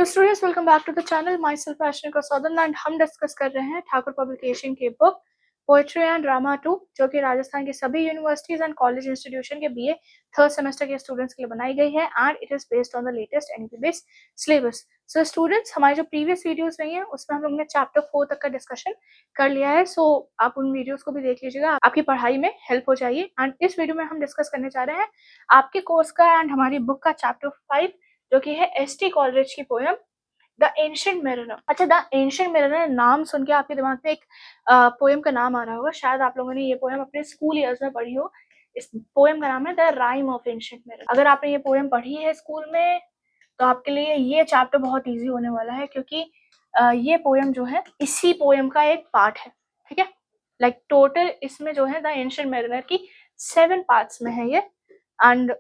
Hello students, welcome back to the channel. Myself Ashwini Saudan and हम discuss कर रहे हैं ठाकुर पब्लिकेशन की बुक पोएट्री एंड ड्रामा 2, जो कि राजस्थान की सभी यूनिवर्सिटीज एंड कॉलेज इंस्टीट्यूशन के बीए थर्ड सेमेस्टर के स्टूडेंट्स के लिए बनाई गई है and it is based on the latest NEP based syllabus. So students, हमारी जो प्रीवियस वीडियोस रही हैं उसमें हम लोग ने चैप्टर 4 तक का डिस्कशन कर लिया है। सो आप उन वीडियोस को भी देख लीजिएगा, आपकी पढ़ाई में हेल्प हो जाएगी। एंड इस वीडियो में हम डिस्कस करने जा रहे हैं आपके कोर्स का एंड हमारी बुक का चैप्टर 5, जो कि है एस.टी. कॉलरिज की पोएम द एंशिएंट मैरिनर। अच्छा, द एंशिएंट मैरिनर नाम सुन के आपके दिमाग में एक पोएम का नाम आ रहा होगा। शायद आप लोगों ने ये पोएम अपने स्कूल ईयर्स में पढ़ी हो। इस पोएम का नाम है the rhyme of ancient mariner. अगर आपने ये पोएम पढ़ी है स्कूल में तो आपके लिए ये चैप्टर बहुत इजी होने वाला है, क्योंकि ये पोएम जो है इसी पोएम का एक पार्ट है। ठीक है, लाइक टोटल इसमें जो है द एंशिएंट मैरिनर की 7 पार्ट्स में है ये। एंड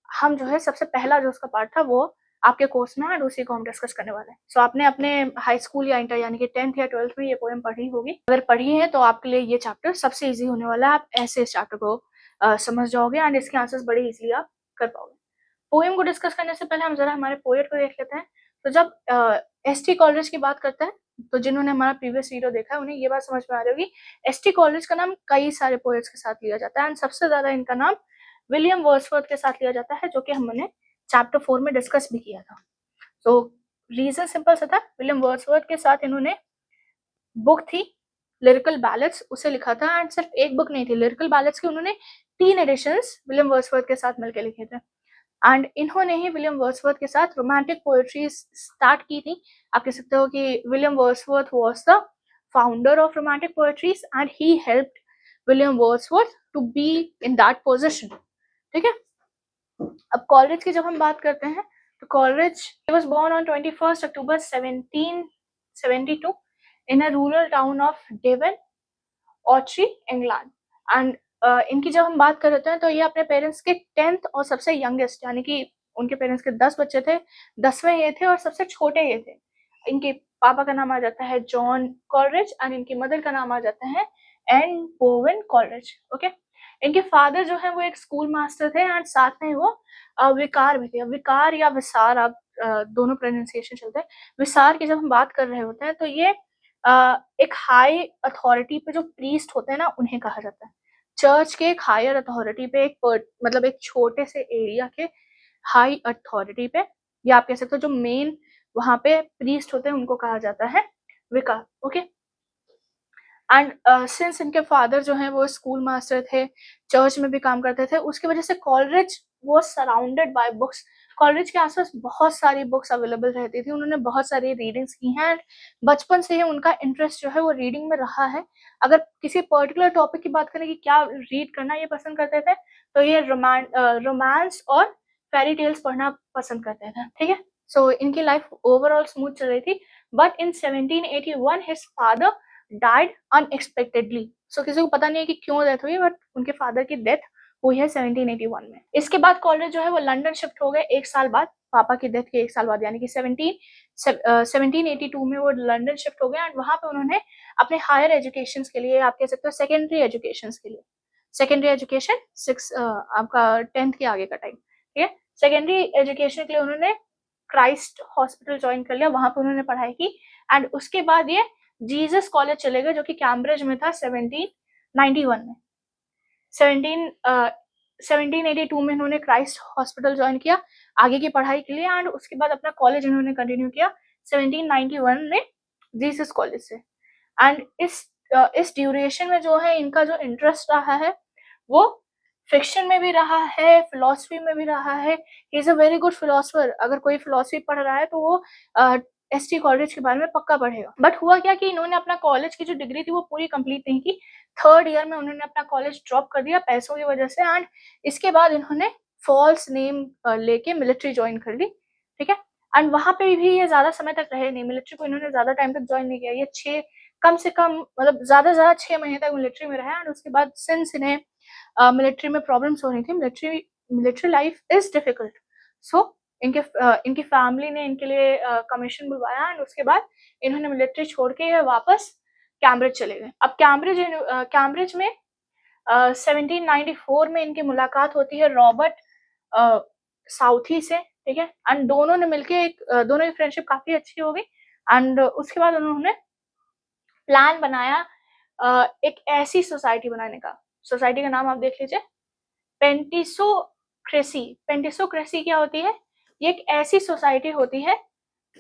हम जो है सबसे पहला जो उसका पार्ट था वो आपके कोर्स में है, उसी को हम डिस्कस करने वाले हैं। सो आपने अपने हाई स्कूल या इंटर यानी कि 10th या 12th में ये पोएम पढ़ी होगी। अगर पढ़ी है तो आपके लिए ये चैप्टर सबसे इजी होने वाला है। आप ऐसे इस चैप्टर को समझ जाओगे एंड इसके आंसर्स बड़े इजीली आप कर पाओगे। पोएम को डिस्कस करने से पहले हम जरा हमारे पोएट को देख लेते हैं। तो जब एस.टी. कॉलरिज की बात करते हैं तो जिन्होंने हमारा प्रीवियस वीडियो देखा है उन्हें ये बात समझ में आ रही होगी, एस.टी. कॉलरिज का नाम कई सारे पोएट्स के साथ लिया जाता है एंड सबसे ज्यादा इनका नाम विलियम वर्ड्सवर्थ के साथ लिया जाता है, जो कि हमने चैप्टर 4 में डिस्कस भी किया था। तो रीजन सिंपल सा था, विलियम वर्ड्सवर्थ के साथ इन्होंने बुक थी लिरिकल बैलेट्स, उसे लिखा था। एंड सिर्फ एक बुक नहीं थी, लिरिकल बैलेट्स की उन्होंने 3 एडिशंस विलियम वर्ड्सवर्थ के साथ मिलकर लिखे थे। एंड इन्होंने ही विलियम वर्ड्सवर्थ के साथ रोमांटिक पोएट्री स्टार्ट की थी। आप कह सकते हो कि William Wordsworth was the founder of romantic poetries and he helped William Wordsworth to be in that position. ठीक है, अब कॉलरिज की जब हम बात करते हैं तो Coleridge was born on 21 October 1772 in a rural town of Devon, Ottery, England. And इनकी जब हम बात कर रहे हैं तो ये अपने पेरेंट्स के 10th और सबसे यंगेस्ट, यानी कि उनके पेरेंट्स के 10 बच्चे थे, 10वें ये थे और सबसे छोटे ये थे। इनके पापा का नाम आ जाता है जॉन कॉलरिज एंड इनकी मदर का नाम आ जाता है एन बोवेन कॉलरिज। ओके, इनके फादर जो है वो एक स्कूल मास्टर थे एंड साथ में वो विकार भी थे। विकार या विसार, आप दोनों प्रोनाउंसिएशन चलते हैं। विसार की जब हम बात कर रहे होते हैं तो ये एक हाई अथॉरिटी पे जो प्रीस्ट होते हैं ना, उन्हें कहा जाता है। चर्च के एक हायर अथॉरिटी पे मतलब एक छोटे से एरिया के हाई अथॉरिटी पे, या आप कह सकते हो जो मेन वहां पे प्रीस्ट होते हैं उनको कहा जाता है विकार। ओके, एंड सिंस इनके फादर जो हैं वो स्कूल मास्टर थे, चर्च में भी काम करते थे, उसकी वजह से कॉलरिज वो सराउंडेड बाय बुक्स। कॉलरिज के आसपास बहुत सारी बुक्स अवेलेबल रहती थी, उन्होंने बहुत सारी रीडिंग्स की हैं। बचपन से ही उनका इंटरेस्ट जो है वो रीडिंग में रहा है। अगर किसी पर्टिकुलर टॉपिक की बात करें कि क्या रीड करना ये पसंद करते थे, तो ये रोमांस और फेरी टेल्स पढ़ना पसंद करते थे। ठीक है, सो इनकी लाइफ ओवरऑल स्मूथ चल रही थी, but in 1781 his father died unexpectedly. So किसी को पता नहीं है कि क्यों डेथ हुई, बट उनके फादर की डेथ हुई है 1781 में। इसके बाद कॉलरिज जो है वो लंदन शिफ्ट हो गए एक साल बाद, पापा की डेथ के एक साल बाद, यानी कि 1782 में वो लंदन शिफ्ट हो गए एंड वहां पे उन्होंने अपने हायर एजुकेशन के लिए, आप कह सकते हो सेकेंडरी एजुकेशन के लिए, सेकेंडरी एजुकेशन आपका 10th के आगे का टाइम, ठीक है, सेकेंडरी एजुकेशन के लिए उन्होंने क्राइस्ट हॉस्पिटल ज्वाइन कर लिया, वहां पे उन्होंने पढ़ाई की। एंड उसके बाद ये जीसस कॉलेज चले गए, जो कि कैम्ब्रिज में था 1791 में। 1782 में इन्होंने क्राइस्ट हॉस्पिटल ज्वाइन किया आगे की पढ़ाई के लिए एंड उसके बाद अपना कॉलेज इन्होंने कंटिन्यू किया 1791 में जीसस कॉलेज से। एंड इस ड्यूरेशन में जो है इनका जो इंटरेस्ट रहा है वो फिक्शन में भी रहा है, फिलोसफी में भी रहा है। He is a very good philosopher. अगर कोई फिलोसफी पढ़ रहा है तो वो एस.टी. कॉलेज के बारे में पक्का पढ़ेगा। बट हुआ क्या कि इन्होंने अपना कॉलेज की जो डिग्री थी वो पूरी कंप्लीट नहीं की। 3rd ईयर में उन्होंने अपना कॉलेज ड्रॉप कर दिया पैसों की वजह से एंड इसके बाद इन्होंने फॉल्स नेम लेके मिलिट्री ज्वाइन कर ली। ठीक है, एंड वहां पे भी ये ज्यादा समय तक रहे नहीं, मिलिट्री को इन्होंने ज्यादा टाइम तक ज्वाइन नहीं किया। ये कम से कम मतलब ज्यादा से ज्यादा 6 महीने तक मिलिट्री में रहे एंड उसके बाद सिंस इन्हें मिलिट्री में प्रॉब्लम्स हो रही थी, मिलिट्री लाइफ इज डिफिकल्ट, सो इनकी फैमिली ने इनके लिए कमीशन बुलवाया एंड उसके बाद इन्होंने मिलिट्री छोड़ के वापस कैम्ब्रिज चले गए। अब कैम्ब्रिज में 1794 में इनकी मुलाकात होती है रॉबर्ट साउथी से, ठीक है। एंड दोनों ने मिलके दोनों की फ्रेंडशिप काफ़ी अच्छी हो गई एंड उसके बाद उन्होंने प्लान बनाया एक ऐसी सोसाइटी बनाने का। सोसाइटी का नाम आप देख लीजिए, पेंटिसोक्रेसी। पेंटिसोक्रेसी क्या होती है? ये एक ऐसी सोसाइटी होती है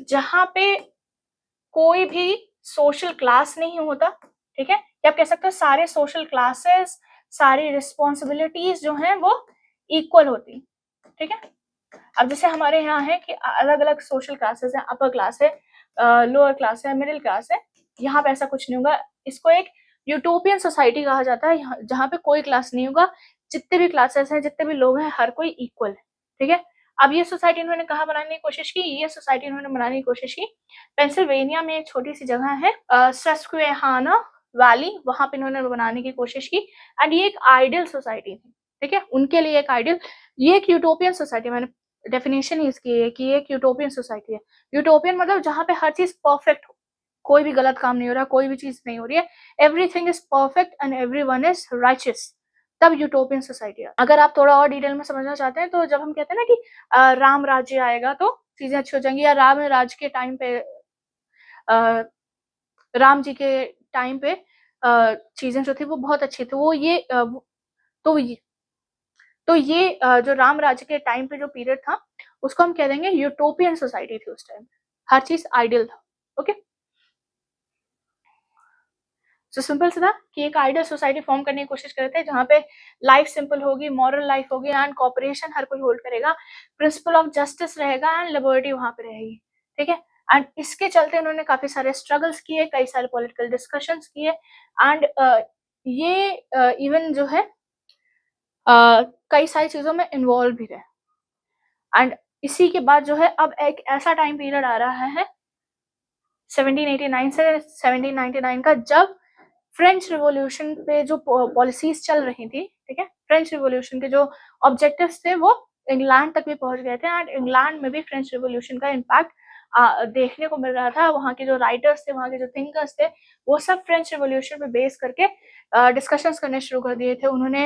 जहाँ पे कोई भी सोशल क्लास नहीं होता, ठीक है? या आप कह सकते हो सारे सोशल क्लासेस, सारी रिस्पॉन्सिबिलिटीज जो हैं वो इक्वल होती, ठीक है? अब जैसे हमारे यहाँ है कि अलग अलग सोशल क्लासेस हैं, अपर क्लास है, लोअर क्लास है, मिडिल क्लास है। यहाँ पे ऐसा कुछ नहीं होगा। इसको एक यूटोपियन सोसाइटी कहा जाता है, जहाँ पे कोई क्लास नहीं होगा। जितने भी क्लासेस हैं, जितने भी लोग हैं, हर कोई इक्वल है, ठीक है? अब ये सोसाइटी इन्होंने कहाँ बनाने की कोशिश की? ये सोसाइटी इन्होंने बनाने की कोशिश की पेंसिल्वेनिया में, एक छोटी सी जगह है सस्क्वेहाना वैली, वहां पे इन्होंने बनाने की कोशिश की। एंड ये एक आइडियल सोसाइटी थी, ठीक है? उनके लिए एक आइडियल, ये एक यूटोपियन सोसाइटी, मैंने डेफिनेशन ही इसकी है कि ये एक यूटोपियन सोसाइटी है। यूटोपियन मतलब जहाँ पे हर चीज परफेक्ट हो, कोई भी गलत काम नहीं हो रहा, कोई भी चीज नहीं हो रही है, everything is perfect and everyone is righteous, तब यूटोपियन सोसाइटी है। अगर आप थोड़ा और डिटेल में समझना चाहते हैं तो जब हम कहते हैं ना कि राम राज्य आएगा तो चीजें अच्छी हो जाएंगी, या राम राज्य के टाइम पे, राम जी के टाइम पे चीजें जो थी वो बहुत अच्छी थी, वो ये तो ये जो राम राज्य के टाइम पे जो पीरियड था उसको हम कह देंगे यूटोपियन सोसाइटी थी। उस टाइम हर चीज आइडियल था। ओके, सो सिंपल सा था कि एक आइडियल सोसाइटी फॉर्म करने की कोशिश करते हैं जहाँ पे लाइफ सिंपल होगी, मॉरल लाइफ होगी एंड कॉपरेशन हर कोई होल्ड करेगा, प्रिंसिपल ऑफ जस्टिस रहेगा एंड लिबर्टी वहां पे रहेगी, ठीक है? एंड इसके चलते उन्होंने काफी सारे स्ट्रगल्स किए, कई सारे पॉलिटिकल डिस्कशंस किए एंड ये इवन जो है कई सारी चीजों में इन्वॉल्व भी रहे। एंड इसी के बाद जो है अब एक ऐसा टाइम पीरियड आ रहा है 1789 से 1799 का, जब फ्रेंच रिवॉल्यूशन पे जो पॉलिसीज चल रही थी, ठीक है, फ्रेंच रिवॉल्यूशन के जो ऑब्जेक्टिव्स थे वो इंग्लैंड तक भी पहुंच गए थे एंड इंग्लैंड में भी फ्रेंच रिवॉल्यूशन का इम्पैक्ट देखने को मिल रहा था। वहाँ के जो राइटर्स थे, वहाँ के जो थिंकर्स थे, वो सब फ्रेंच रिवॉल्यूशन पे बेस करके डिस्कशंस करने शुरू कर दिए थे उन्होंने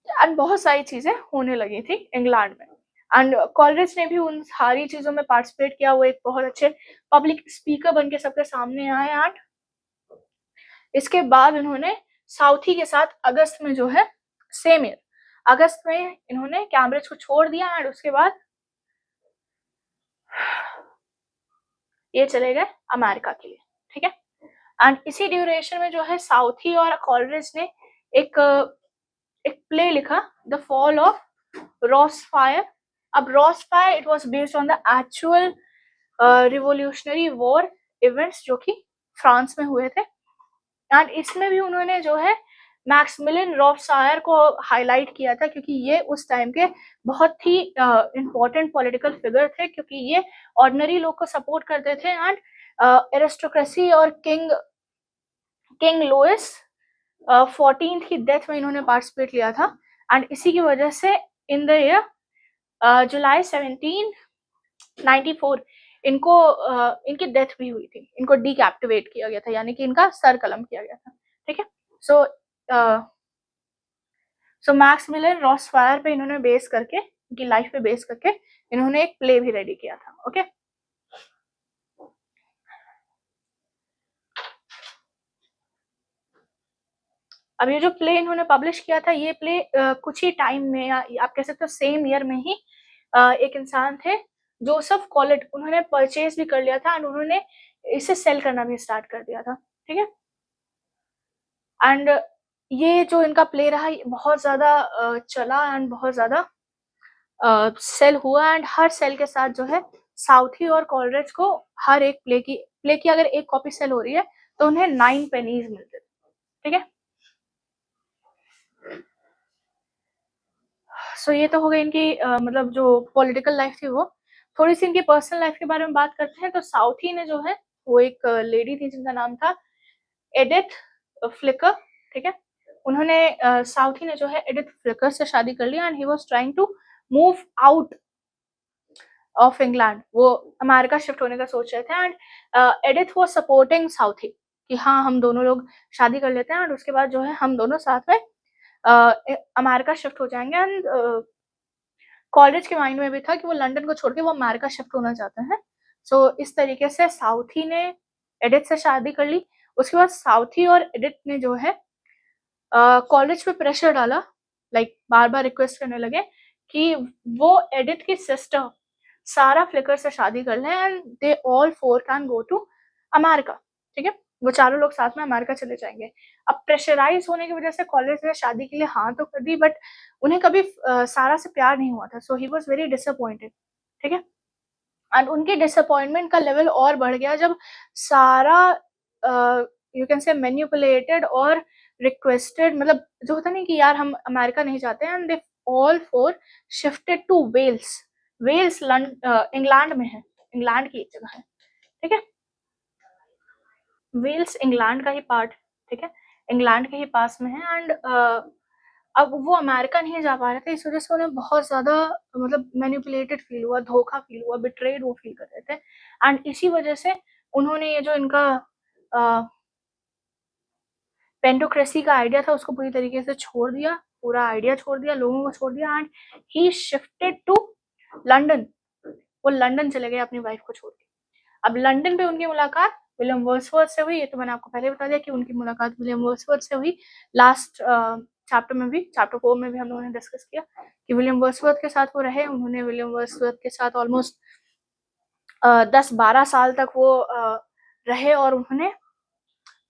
एंड बहुत सारी चीजें होने लगी थी इंग्लैंड में। एंड कॉलरिज ने भी उन सारी चीजों में पार्टिसिपेट किया। वो एक बहुत अच्छे पब्लिक स्पीकर बन के सबके सामने आए एंड इसके बाद इन्होंने साउथी के साथ अगस्त में जो है, सेम ईयर अगस्त में इन्होंने कैम्ब्रिज को छोड़ दिया एंड उसके बाद ये चले गए अमेरिका के लिए, ठीक है? एंड इसी ड्यूरेशन में जो है साउथी और कॉलरिज ने एक प्ले लिखा, द फॉल ऑफ रॉसफायर। अब Robespierre it was based on the actual revolutionary war events जो कि फ्रांस में हुए थे एंड इसमें भी उन्होंने जो है मैक्सिमिलियन रॉबसायर को हाईलाइट किया था, क्योंकि ये उस टाइम के बहुत ही इम्पोर्टेंट पॉलिटिकल फिगर थे, क्योंकि ये ऑर्डिनरी लोग को सपोर्ट करते थे एंड एरिस्टोक्रेसी और किंग लुइस 14th की डेथ में इन्होंने पार्टिसिपेट लिया था एंड इसी की वजह से इन द ईयर जुलाई 1794 इनको इनकी डेथ भी हुई थी। इनको डीकैप्टिवेट किया गया था, यानी कि इनका सर कलम किया गया था, ठीक है? सो मैक्सिमिलियन रॉसफायर पे इन्होंने बेस करके, इनकी लाइफ पे बेस करके इन्होंने एक प्ले भी रेडी किया था। ओके, अब ये जो प्ले इन्होंने पब्लिश किया था, ये प्ले कुछ ही टाइम में, या आप कह सकते हो सेम ईयर में ही एक इंसान थे जोसेफ कॉलेट, उन्होंने परचेज भी कर लिया था एंड उन्होंने इसे सेल करना भी स्टार्ट कर दिया था, ठीक है? एंड ये जो इनका प्ले रहा ये बहुत ज़्यादा चला एंड बहुत ज़्यादा सेल हुआ एंड हर सेल के साथ जो है साउथी और कॉलरिज को हर एक प्ले की अगर एक कॉपी सेल हो रही है तो उन्हें 9 पेनीज मिलते थे, ठीक है? सो ये तो हो गई इनकी मतलब जो पॉलिटिकल लाइफ थी वो। थोड़ी सी इनकी पर्सनल लाइफ के बारे में बात करते हैं तो साउथी ने जो है वो एक लेडी थी जिनका नाम था एडिथ फ्लिकर, ठीक है? उन्होंने साउथी ने जो है एडिथ फ्लिकर से शादी कर लिया and he was trying to move out of England. वो अमेरिका शिफ्ट होने का सोच रहे थे and Edith was supporting Southey कि हाँ हम दोनों लोग शादी कर लेते हैं और उसके बाद जो है हम दोनों साथ में अमेरिका शिफ्ट हो जाएंगे एंड कॉलेज के माइंड में भी था कि वो लंदन को छोड़ के वो अमेरिका शिफ्ट होना चाहते हैं। सो इस तरीके से साउथी ने एडिथ से शादी कर ली। उसके बाद साउथी और एडिथ ने जो है कॉलेज पे प्रेशर डाला, लाइक बार-बार रिक्वेस्ट करने लगे कि वो एडिथ की सिस्टर सारा फ्लिकर से शादी कर लें and they all four can go to America. ठीक है, वो चारों लोग साथ में अमेरिका चले जाएंगे। अब प्रेशराइज होने की वजह से कॉलेज ने शादी के लिए हाँ तो कर दी, बट उन्हें कभी सारा से प्यार नहीं हुआ था, सो ही वॉज वेरी डिसअपॉइंटेड। ठीक है, एंड उनकी डिसअपॉइंटमेंट का लेवल और बढ़ गया जब सारा यू कैन से मैनिपुलेटेड और रिक्वेस्टेड, मतलब जो होता नहीं कि यार हम अमेरिका नहीं जाते हैं, and they all four shifted to Wales. Wales England में है, इंग्लैंड की एक जगह है। ठीक है, वेल्स इंग्लैंड का ही पार्ट, ठीक है, इंग्लैंड के ही पास में है। एंड अब वो अमेरिका नहीं जा पा रहे थे, इस वजह से उन्हें बहुत ज़्यादा मतलब मैनिपुलेटेड फील हुआ, धोखा फील हुआ, बिट्रेड वो फील कर रहे थे। एंड इसी वजह से उन्होंने ये जो इनका पेंटोक्रेसी का आइडिया था उसको पूरी तरीके से छोड़ दिया, पूरा आइडिया छोड़ दिया, लोगों को छोड़ दिया, and he shifted to London. वो लंदन चले गए अपनी वाइफ को छोड़ के। अब लंदन पे उनकी मुलाकात विलियम वर्ड्सवर्थ से हुई। ये तो मैंने आपको पहले बता दिया कि उनकी मुलाकात विलियम वर्ड्सवर्थ से हुई। लास्ट चैप्टर में भी, चैप्टर 4 में भी हम लोगों ने डिस्कस किया कि विलियम वर्ड्सवर्थ के साथ वो रहे। उन्होंने विलियम वर्ड्सवर्थ के साथ ऑलमोस्ट 10-12 साल तक वो रहे, और उन्होंने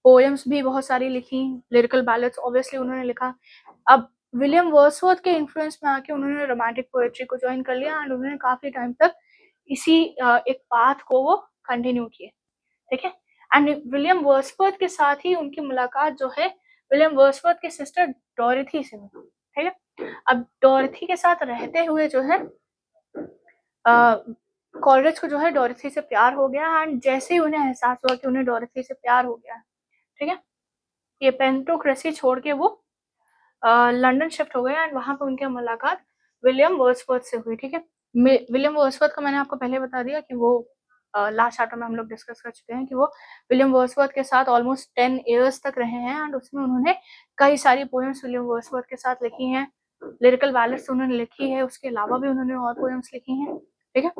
पोएम्स भी बहुत सारी लिखी, लिरिकल बैलेट्स ऑब्वियसली उन्होंने लिखा। अब विलियम वर्ड्सवर्थ के इन्फ्लुएंस में आके उन्होंने रोमांटिक पोएट्री को ज्वाइन कर लिया, एंड उन्होंने काफी टाइम तक इसी एक पाथ को वो कंटिन्यू किए। ठीक है, एंड विलियम वर्ड्सवर्थ के साथ ही उनकी मुलाकात जो है विलियम वर्ड्सवर्थ के सिस्टर डोरिथी से हुई। ठीक है, अब डोरिथी के साथ रहते हुए जो है कॉलरिज को जो है डोरिथी से प्यार हो गया, एंड जैसे ही उन्हें एहसास हुआ कि उन्हें डोरिथी से प्यार हो गया, ठीक है, ये पेंटोक्रेसी छोड़ के वो लंदन शिफ्ट हो गए, एंड वहां पे उनकी मुलाकात विलियम वर्ड्सवर्थ से हुई। ठीक है, विलियम वर्ड्सवर्थ का मैंने आपको पहले बता दिया कि वो लास्ट चैप्टर में हम लोग डिस्कस कर चुके हैं कि वो विलियम वर्ड्सवर्थ के साथ ऑलमोस्ट 10 इयर्स तक रहे हैं, एंड उसमें उन्होंने कई सारी पोएम्स विलियम वर्ड्सवर्थ के साथ लिखी हैं, लिरिकल बैलेट्स उन्होंने लिखी है, उसके अलावा भी उन्होंने और पोएम्स लिखी हैं। ठीक है,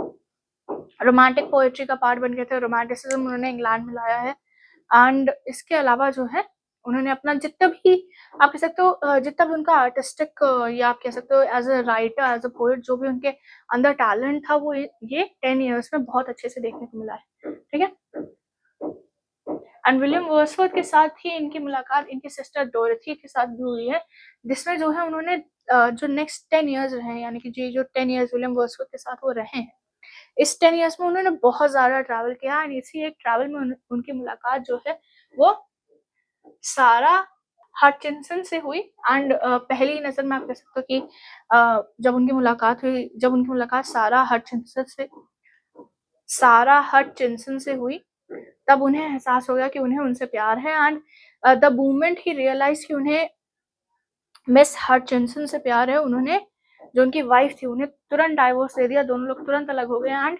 रोमांटिक पोएट्री का पार्ट बन गए थे, रोमांटिसिज्म उन्होंने इंग्लैंड में लाया है। एंड इसके अलावा जो है उन्होंने अपना जितना भी आप कह सकते हो जितना भी उनका आर्टिस्टिक या आप कह सकते हो as a writer, as a poet, जो भी उनके अंदर टैलेंट था वो ये 10 इयर्स में बहुत अच्छे से देखने को मिला है। ठीक है, एंड विलियम वर्ड्सवर्थ के साथ ही इनकी मुलाकात इनकी सिस्टर डोरिथी के साथ भी हुई है, जिसमें जो है उन्होंने जो नेक्स्ट 10 इयर्स रहे, यानी कि जो 10 इयर्स विलियम वर्ड्सवर्थ के साथ वो रहे हैं, इस 10 इयर्स में उन्होंने बहुत ज़्यादा ट्रैवल किया, एंड इसी एक ट्रैवल में उनकी मुलाकात जो है वो सारा हटचिंसन से हुई। एंड पहली नज़र में आप कह सकते हो कि जब उनकी मुलाकात सारा हटचिंसन से हुई, तब उन्हें एहसास हो गया कि उन्हें उनसे प्यार है, and the moment he realise कि उन्हें मिस हटचिंसन से प्यार है, उन्होंने जो उनकी वाइफ थी उन्हें तुरंत डाइवोर्स दे दिया, दोनों लोग तुरंत अलग हो गए, एंड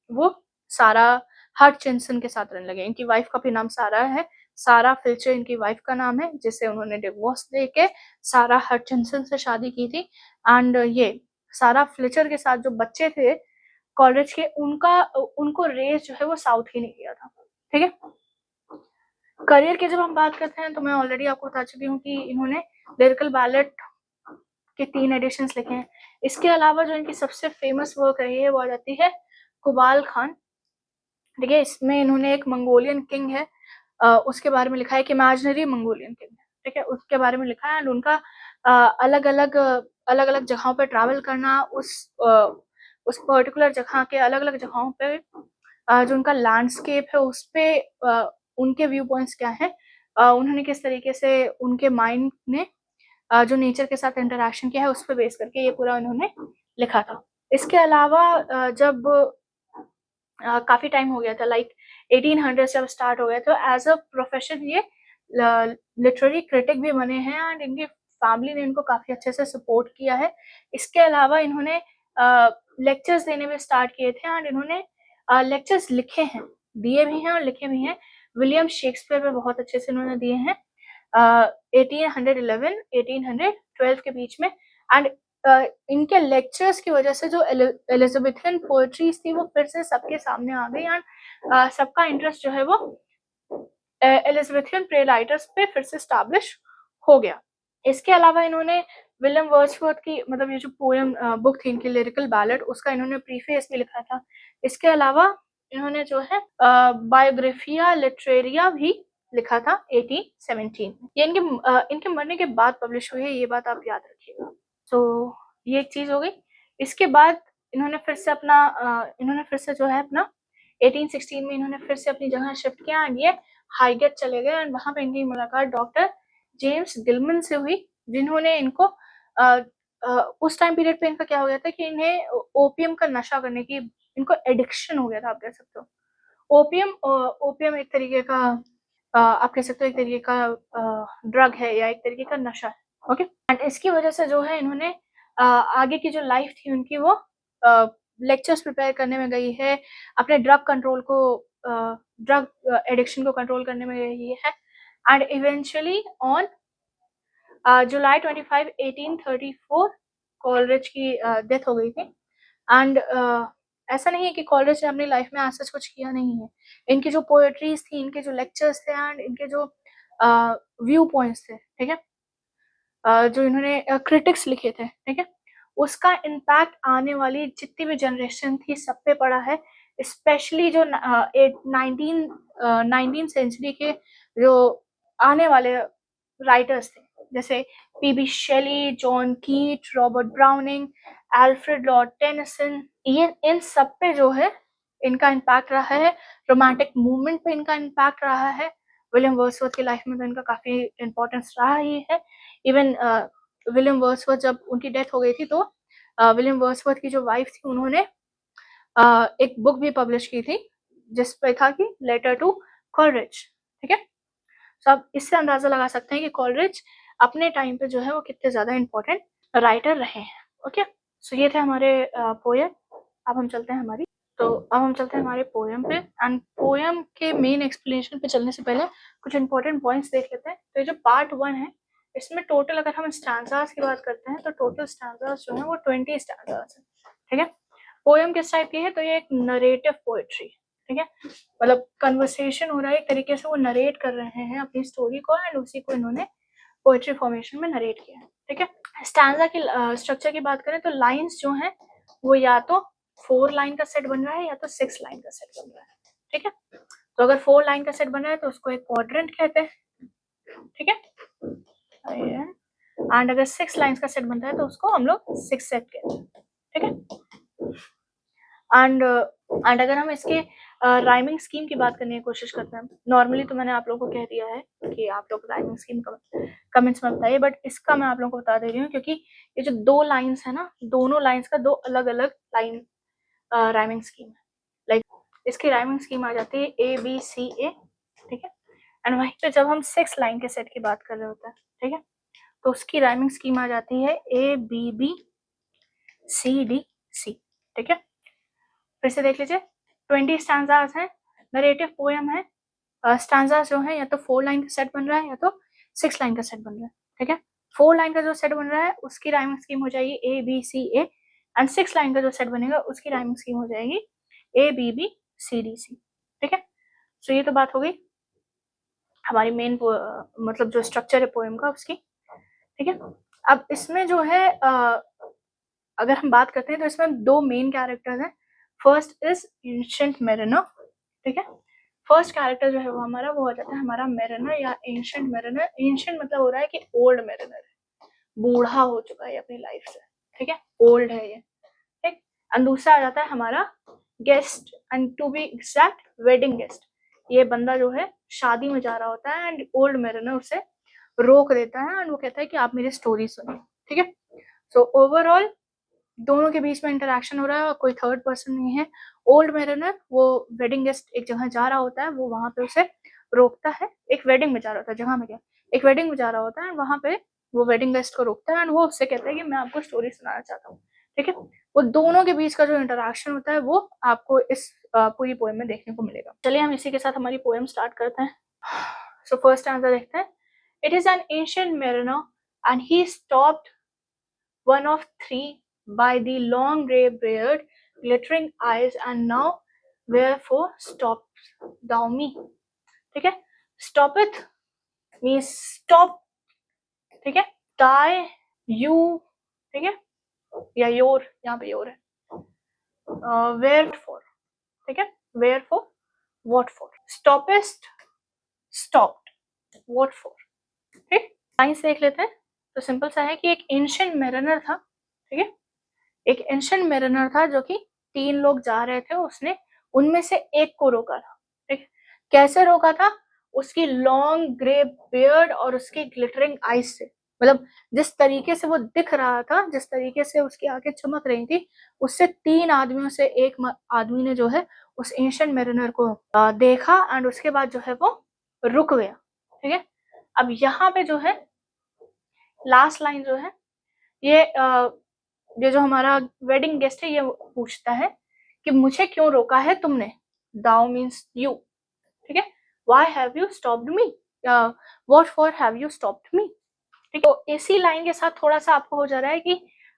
वो सारा हटचिंसन के साथ रहने लगे। इनकी वाइफ का भी नाम सारा है, सारा फिल्चर इनकी वाइफ का नाम है, जिसे उन्होंने डिवोर्स देके सारा हटचिंसन से शादी की थी। एंड ये सारा फ्लिचर के साथ जो बच्चे थे कॉलेज के, उनको रेस जो है वो साउथ ही ने किया था। ठीक है, करियर की जब हम बात करते हैं तो मैं ऑलरेडी आपको बता चुकी हूँ कि इन्होंने लिरिकल बैलेट के 3 एडिशंस लिखे हैं। इसके अलावा जो इनकी सबसे फेमस वर्क रही है वो आ जाती है कुबाल खान। ठीक है, इसमें इन्होंने एक मंगोलियन किंग है उसके बारे में लिखा है, एक इमेजिनरी मंगोलियन किंग है। ठीक है, उसके बारे में लिखा है, एंड उनका अलग-अलग जगहों पे ट्रैवल करना, उस पर्टिकुलर जगह के अलग-अलग जगहों पे जो उनका लैंडस्केप है उस पे उनके व्यू पॉइंट्स क्या हैं, उन्होंने किस तरीके से उनके माइंड ने जो नेचर के साथ इंटरेक्शन किया है उस पे बेस करके ये पूरा उन्होंने लिखा था। इसके अलावा जब काफ़ी टाइम हो गया था, लाइक 1800 जब स्टार्ट हो गया, तो एज अ प्रोफेशन ये लिटरेरी क्रिटिक भी बने हैं, एंड इनकी फैमिली ने इनको काफ़ी अच्छे से सपोर्ट किया है। इसके अलावा इन्होंने लेक्चर्स देने में स्टार्ट किए थे, एंड इन्होंने लेक्चर्स लिखे हैं, दिए भी हैं और लिखे भी हैं। विलियम शेक्सपियर पे बहुत अच्छे से इन्होंने दिए हैं 1811 1812 के बीच में। एंड इनके लेक्चर्स की वजह से जो एलिजाबेथियन पोएट्रीज थी वो फिर से सबके सामने आ गई एंड सबका इंटरेस्ट जो है वो एलिजाबेथियन प्रे राइटर्स पे फिर से स्टैब्लिश हो गया। इसके अलावा इन्होंने विलियम वर्ड्सवर्थ की मतलब ये जो पोएम बुक थी इनकी लिरिकल बैलेड उसका इन्होंने प्रीफेस भी लिखा था। इसके अलावा इन्होंने जो है बायोग्राफिया लिटरेरिया भी लिखा था 1817 में। ये इनके मरने के बाद पब्लिश हुई है, ये बात आप याद रखिएगा। तो ये एक चीज हो गई। इसके बाद इन्होंने फिर से जो है अपना 1816 में इन्होंने फिर से अपनी जगह शिफ्ट किया एंड ये हाईगेट चले गए एंड वहां पे इनकी मुलाकात डॉक्टर जेम्स गिलमन से हुई, जिन्होंने इनको उस टाइम पीरियड पे इनका क्या हो गया था कि इन्हें ओपियम का नशा करने की इनको एडिक्शन हो गया था, आप कह सकते हो। ओपियम एक तरीके का आप कह सकते हो एक तरीके का ड्रग है या एक तरीके का नशा है। ओके, एंड इसकी वजह से जो है इन्होंने आगे की जो लाइफ थी उनकी वो लेक्चर्स प्रिपेयर करने में गई है, अपने ड्रग एडिक्शन को कंट्रोल करने में गई है and eventually on July 25 1834 Coleridge की डेथ हो गई थी। एंड ऐसा नहीं है कि कॉलरिज ने अपनी लाइफ में ऐसा कुछ किया नहीं है। इनकी जो पोएट्रीज थी, इनके जो लेक्चर्स थे एंड इनके जो व्यू पॉइंट्स थे, ठीक है, जो इन्होंने क्रिटिक्स लिखे थे, ठीक है, उसका इम्पैक्ट आने वाली जितनी भी जनरेशन थी सब पे पड़ा है। स्पेशली जो 19 सेंचुरी के जो आने वाले राइटर्स थे, जैसे पीबी शेली, जॉन कीट, Robert browning, Alfred Lord Tennyson, ये इन सब पे जो है इनका इम्पैक्ट रहा है। रोमांटिक मूवमेंट पे इनका इम्पैक्ट रहा है। विलियम वर्ड्सवर्थ की लाइफ में तो इनका काफी इम्पोर्टेंस रहा ही है। इवन विलियम वर्ड्सवर्थ जब उनकी डेथ हो गई थी तो विलियम वर्ड्सवर्थ की जो वाइफ थी उन्होंने एक बुक भी पब्लिश की थी जिस पे था कि लेटर टू कॉलरिज, ठीक है। तो आप इससे अंदाजा लगा सकते हैं कि कॉलरिज अपने टाइम पे जो है वो कितने ज्यादा इम्पोर्टेंट राइटर रहे हैं। ओके, सो ये थे हमारे पोएम। अब हम चलते हैं हमारे पोएम पे एंड पोएम के मेन एक्सप्लेनेशन पे चलने से पहले कुछ इंपॉर्टेंट पॉइंट्स देख लेते हैं। तो ये जो पार्ट 1 है इसमें टोटल अगर हम स्टैंजास की बात करते हैं तो टोटल स्टैंजास जो है वो 20 स्टैंजास है, ठीक है। पोएम किस टाइप की है, तो ये एक नरेटिव पोएट्री, ठीक है, मतलब कन्वर्सेशन हो रहा है, एक तरीके से वो नरेट कर रहे हैं अपनी स्टोरी को एंड उसी को इन्होंने पोएट्री फॉर्मेशन में नरेट किया है, ठीक है। स्टैंजा की स्ट्रक्चर की बात करें तो लाइंस जो हैं वो या तो 4 लाइन का सेट बन रहा है या तो 6 लाइन का सेट बन रहा है, ठीक है। तो अगर 4 लाइन का सेट बन रहा है तो उसको एक क्वाड्रेंट कहते हैं, ठीक है। एंड अगर 6 लाइंस का सेट बन रहा है तो उसको हम लोग 6 सेट कहते हैं, ठीक है। एंड अगर हम इसके राइमिंग स्कीम की बात करने की कोशिश करते हैं, नॉर्मली तो मैंने आप लोगों को कह दिया है कि आप लोग राइमिंग स्कीम कमेंट्स में बताइए, बट इसका मैं आप लोगों को बता दे रही हूँ क्योंकि ये जो 2 लाइंस है ना, दोनों लाइंस का 2 अलग अलग लाइन राइमिंग स्कीम है। लाइक इसकी राइमिंग स्कीम आ जाती है ABCA, ठीक है। एंड वहीं पे जब हम 6 लाइन के सेट की बात कर रहे होते हैं, ठीक है, तो उसकी राइमिंग स्कीम आ जाती है ABBCDC, ठीक है। फिर से देख लीजिए, 20 स्टैंजास हैं, नरेटिव पोएम है। स्टैंजास जो है या तो 4 लाइन का सेट बन रहा है या तो 6 लाइन का सेट बन रहा है, ठीक है। 4 लाइन का जो सेट बन रहा है उसकी राइमिंग स्कीम हो जाएगी ABCA एंड 6 लाइन का जो सेट बनेगा उसकी राइमिंग स्कीम हो जाएगी ABBCDC, ठीक है। सो ये तो बात हो गई हमारी मेन मतलब जो स्ट्रक्चर है पोएम का उसकी, ठीक है। अब इसमें जो है अगर हम बात करते हैं तो इसमें 2 मेन कैरेक्टर्स हैं। फर्स्ट इज एंशिएंट मेरिनर, ठीक है। फर्स्ट कैरेक्टर जो है वो हो जाता है हमारा मेरिनर या एंशिएंट मेरिनर। एंशिएंट मतलब हो रहा है कि ओल्ड मेरिनर है, बूढ़ा हो चुका है अपनी लाइफ से, ठीक है, ओल्ड है ये, ठीक। एंड दूसरा आ जाता है हमारा guest, and to be exact wedding guest. ये बंदा जो है शादी में जा रहा होता है एंड ओल्ड मेरिनर उसे रोक देता है एंड वो कहता है कि आप मेरी स्टोरी सुनिए, ठीक है। सो ओवरऑल दोनों के बीच में इंटरेक्शन हो रहा है और कोई थर्ड पर्सन नहीं है। ओल्ड मेरिनर वो वेडिंग गेस्ट एक जगह जा रहा होता है, वो वहां पे उसे रोकता है। एक वेडिंग में जा रहा होता है, जगह में क्या, एक वेडिंग में जा रहा होता है, वहां पे वो वेडिंग गेस्ट को रोकता है एंड वो उससे कहता है कि मैं आपको स्टोरी सुनाना चाहता हूँ, ठीक है। वो दोनों के बीच का जो इंटरेक्शन होता है वो आपको इस पूरी पोएम में देखने को मिलेगा। चलिए हम इसी के साथ हमारी पोएम स्टार्ट करते हैं। सो फर्स्ट आंसर देखते हैं। It is an ancient mariner and he stopped one of three by the long grey beard, glittering eyes, and now wherefore stops thou me. ठीक है, stoppeth means stop, ठीक है, die you, ठीक है, या your, यहाँ पे योर है, wherefore, ठीक है, wherefore, what for, stoppest, stopped, what for, ठीक। लाइन्स देख लेते हैं। तो सिंपल सा है कि एक एंशिएंट मैरिनर था, ठीक है, एक एंशिएंट मैरिनर था जो कि 3 लोग जा रहे थे, उसने उनमें से एक को रोका था, ठीक। कैसे रोका था? उसकी लॉन्ग ग्रे बियर्ड और उसकी ग्लिटरिंग आईज से, मतलब जिस तरीके से वो दिख रहा था, जिस तरीके से उसकी आंखें चमक रही थी, उससे 3 आदमियों से एक आदमी ने जो है उस एंशिएंट मैरिनर को देखा एंड उसके बाद जो है वो रुक गया, ठीक है। अब यहाँ पे जो है लास्ट लाइन जो है ये जो हमारा वेडिंग गेस्ट है ये पूछता है कि मुझे क्यों रोका है तुमने, दाउ मीन्स यू, ठीक है, why have you stopped me, what for have you stopped me, ठीक है। तो इसी लाइन के साथ थोड़ा सा आपको हो जा रहा है कि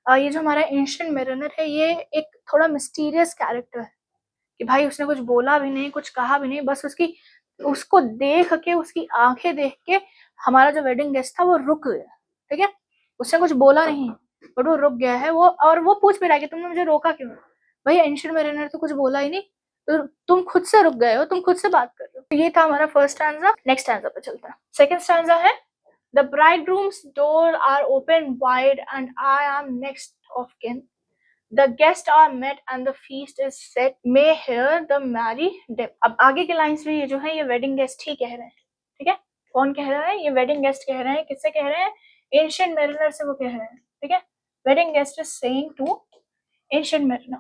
ये जो हमारा एंशिएंट मैरिनर है ये एक थोड़ा मिस्टीरियस कैरेक्टर है, कि भाई उसने कुछ बोला भी नहीं, कुछ कहा भी नहीं, बस उसको देख के, उसकी आंखें देख के हमारा जो वेडिंग गेस्ट था वो रुक गया, ठीक है, उसने कुछ बोला नहीं बट वो रुक गया है वो, और वो पूछ भी रहा है कि तुमने मुझे रोका क्यों? भाई एंशिएंट मैरिनर तो कुछ बोला ही नहीं, तो तुम खुद से रुक गए हो, तुम खुद से बात कर रहे हो। तो ये था हमारा फर्स्ट स्टैंजा। नेक्स्ट स्टैंजा पे चलता है। सेकंड स्टैंजा है The bridegroom's door are open wide and I am next of kin. The guests are met and the feast is set. May hear the merry dip. अब आगे के lines में ये जो है ये वेडिंग गेस्ट ही कह रहे हैं, ठीक है। कौन कह रहा है? ये वेडिंग गेस्ट कह रहे हैं। किससे कह रहे हैं? एंशिएंट मैरिनर से वो कह रहे हैं, ठीक है। Wedding guest is saying to ancient mariner,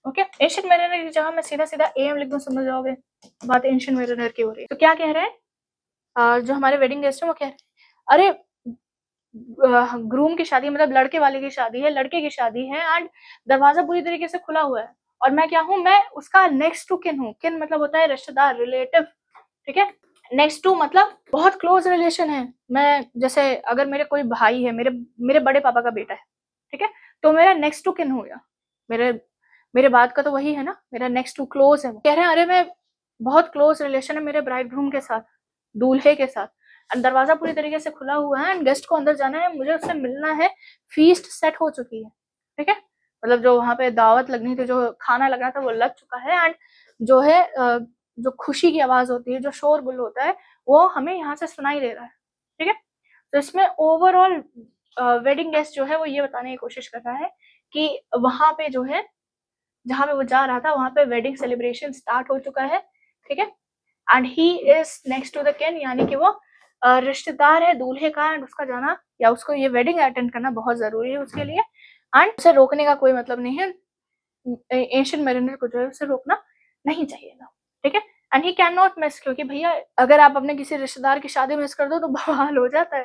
okay. Ancient mariner की जगह मैं सीधा सीधा एम लिख दूं, समझ जाओगे बात एंशिएंट मैरिनर की हो रही है। तो क्या कह रहे हैं? जो हमारे वेडिंग गेस्ट है वो कह रहे हैं, अरे ग्रूम की शादी, मतलब लड़के वाले की शादी है, लड़के की शादी है एंड दरवाजा पूरी तरीके से खुला हुआ है और मैं क्या हूँ? मैं उसका नेक्स्ट टू किन हूँ। किन मतलब होता है रिश्तेदार, रिलेटिव, ठीक है। नेक्स्ट टू मतलब बहुत क्लोज रिलेशन है। मैं जैसे अगर मेरे कोई भाई है, मेरे बड़े पापा का बेटा है, ठीक है, तो मेरा नेक्स्ट टू किन हो गया। मेरे बाद का तो वही है ना, मेरा नेक्स्ट टू क्लोज है। कह रहे हैं अरे मैं बहुत क्लोज रिलेशन है मेरे ब्राइड ग्रूम के साथ, दूल्हे के साथ, दरवाजा पूरी तरीके से खुला हुआ है एंड गेस्ट को अंदर जाना है, मुझे उससे मिलना है, फीस्ट सेट हो चुकी है, ठीक है, मतलब जो वहां पे दावत लगनी थी, जो खाना लगना था वो लग चुका है एंड जो है जो खुशी की आवाज होती है, जो शोरगुल होता है, वो हमें यहाँ से सुनाई दे रहा है, ठीक है। तो इसमें ओवरऑल वेडिंग गेस्ट जो है वो ये बताने की कोशिश कर रहा है कि वहां पे जो है, जहाँ पे वो जा रहा था वहां पे वेडिंग सेलिब्रेशन स्टार्ट हो चुका है, ठीक है, and he is next to the kin, यानी कि वो रिश्तेदार है दूल्हे का एंड उसका जाना या उसको ये वेडिंग अटेंड करना बहुत जरूरी है उसके लिए एंड उसे रोकने का कोई मतलब नहीं है। एंशिएंट मैरिनर को जो है उसे रोकना नहीं चाहिए था, ठीक है। And he can not miss, क्योंकि भैया अगर आप अपने किसी रिश्तेदार की शादी मिस कर दो तो बवाल हो जाता है,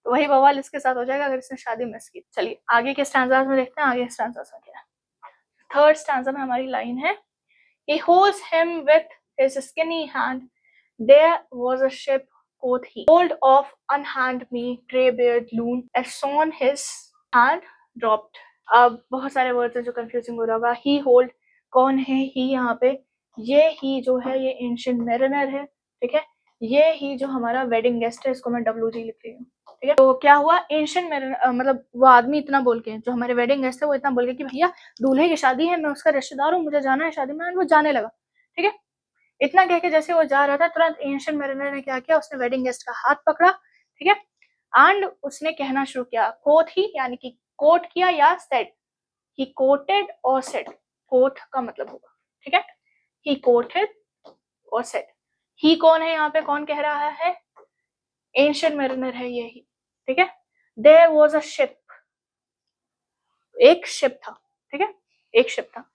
तो वही बवाल इसके साथ हो जाएगा अगर इसने शादी मिस की। चलिए आगे के स्टैंजास में देखते हैं, आगे स्टैंजास में क्या है। थर्ड स्टैंजा में हमारी लाइन है, he holds him with his skinny hand, there was a ship, quoth he, hold off, unhand me, grey-beard loon, as soon his hand dropped. अब बहुत सारे वर्ड्स हैं जो कंफ्यूजिंग हो रहा होगा। ही होल्ड कौन है? ही यहाँ पे ये ही जो है ये एंशिएंट मैरिनर है, ठीक है। ये ही जो हमारा वेडिंग गेस्ट है, इसको मैं WG लिख रही हूँ, ठीक है। तो क्या हुआ? एंशिएंट मैरिनर मतलब वो आदमी इतना बोल के, जो हमारे वेडिंग गेस्ट है वो इतना बोल के कि भैया दूल्हे की शादी है, मैं उसका रिश्तेदार हूँ, मुझे जाना है शादी में, वो जाने लगा, ठीक है। इतना कह के जैसे वो जा रहा था तुरंत एंशिएंट मैरिनर ने क्या किया? उसने वेडिंग गेस्ट का हाथ पकड़ा, ठीक है, एंड उसने कहना शुरू किया, कोट ही, यानी कि कोट किया या सेड, ही कोटेड और सेड, कोट का मतलब होगा, ठीक है, ही कोटेड और सेड। ही कौन है यहाँ पे? कौन कह रहा है? एंशिएंट मैरिनर है ये ही, ठीक है। देयर वाज अ शिप, एक शिप था, ठीक है, एक शिप था।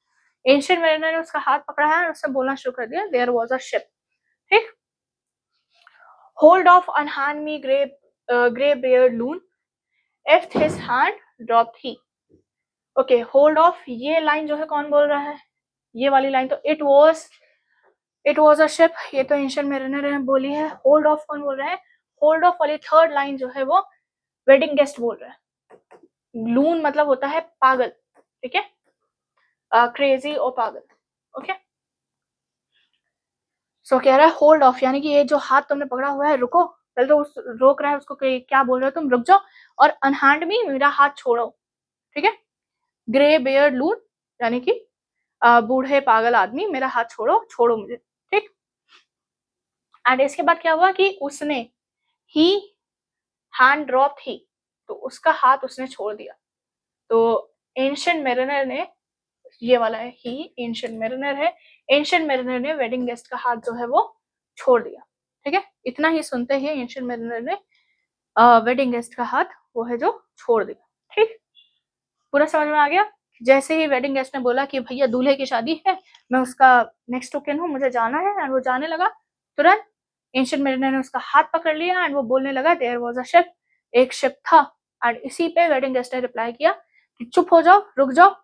एंशिएंट मैरिनर ने उसका हाथ पकड़ा है और उसने बोलना शुरू कर दिया, देयर वाज अ शिप, ठीक। Hold off unhand me grey beard loon, if his hand dropped he. Okay, hold off ये लाइन जो है कौन बोल रहा है? ये वाली लाइन तो इट वाज अ शिप, ये तो एंशिएंट मैरिनर ने बोली है। होल्ड ऑफ कौन बोल रहा है? होल्ड ऑफ वाली थर्ड लाइन जो है वो वेडिंग गेस्ट बोल रहा है। लून मतलब होता है पागल, ठीक है, क्रेजी और पागल, ओके। सो कह रहा है होल्ड ऑफ, यानी कि ये जो हाथ तुमने पकड़ा हुआ है रुको, पहले तो उस रोक रहा है उसको कि क्या बोल रहे हो तुम, रुक जाओ, और अनहैंड मी, मेरा हाथ छोड़ो, ठीक है। ग्रे बियर्ड लून, यानी कि बूढ़े पागल आदमी, मेरा हाथ छोड़ो, छोड़ो मुझे, ठीक। एंड इसके बाद क्या हुआ कि उसने, ही हैंड ड्रॉप ही, तो उसका हाथ उसने छोड़ दिया। तो एंशिएंट मेरिनर ने, ये वाला है ही, एंशिएंट मेरिनर है, एंशिएंट मेरिनर ने वेडिंग गेस्ट का हाथ जो है वो छोड़ दिया, ठीक है। इतना ही सुनते ही एंशिएंट मेरिनर ने वेडिंग गेस्ट का हाथ वो है जो छोड़ दिया, ठीक। पूरा समझ में आ गया। जैसे ही वेडिंग गेस्ट ने बोला कि भैया दूल्हे की शादी है, मैं उसका नेक्स्ट टू किन हूँ, मुझे जाना है, एंड वो जाने लगा, तुरंत एंशिएंट मेरिनर ने उसका हाथ पकड़ लिया एंड वो बोलने लगा देयर वाज अ शिप, एक शिप था। एंड इसी पे वेडिंग गेस्ट ने रिप्लाई किया कि चुप हो जाओ, रुक जाओ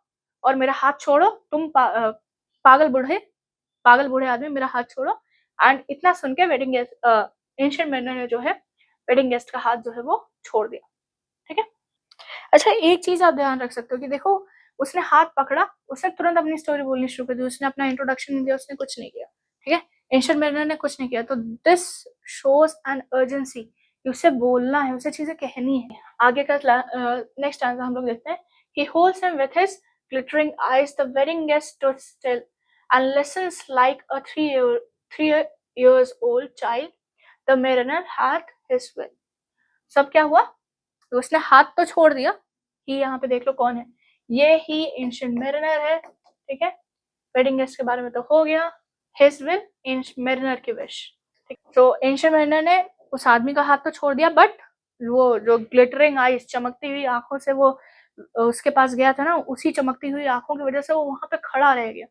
और मेरा हाथ छोड़ो, तुम पागल बूढ़े आदमी, मेरा हाथ छोड़ो। एंड इतना सुन के वेडिंग गेस्ट, एंशिएंट मेरिनर ने जो है वेडिंग गेस्ट का हाथ जो है वो छोड़ दिया, ठीक है। अच्छा, एक चीज आप ध्यान रख सकते हो कि देखो, उसने हाथ पकड़ा, उसने तुरंत अपनी स्टोरी बोलनी शुरू कर दी, उसने अपना इंट्रोडक्शन नहीं दिया, उसने कुछ नहीं किया, ठीक है। एंशिएंट मेरिनर ने कुछ नहीं किया, तो दिस शोज एन अर्जेंसी कि उसे बोलना है, उसे चीजें कहनी है। आगे का नेक्स्ट आंसर हम लोग देखते हैं कि holes him with his glittering eyes, the wedding guest stood still and listens like a 3 years old child. The mariner had his will. सब क्या हुआ, तो उसने हाथ तो छोड़ दिया, ही यहाँ पे देख लो कौन है, ये ही एंशिएंट मेरिनर है, ठीक है। वेडिंग गेस्ट के बारे में तो हो गया, हिज विल, मेरिनर की विश, ठीक। तो एंशिएंट मेरिनर ने उस आदमी का हाथ तो छोड़ दिया, बट वो जो ग्लिटरिंग आईज, चमकती हुई आंखों से वो उसके पास गया था ना, उसी चमकती हुई आंखों की वजह से वो वहां पे खड़ा रह गया,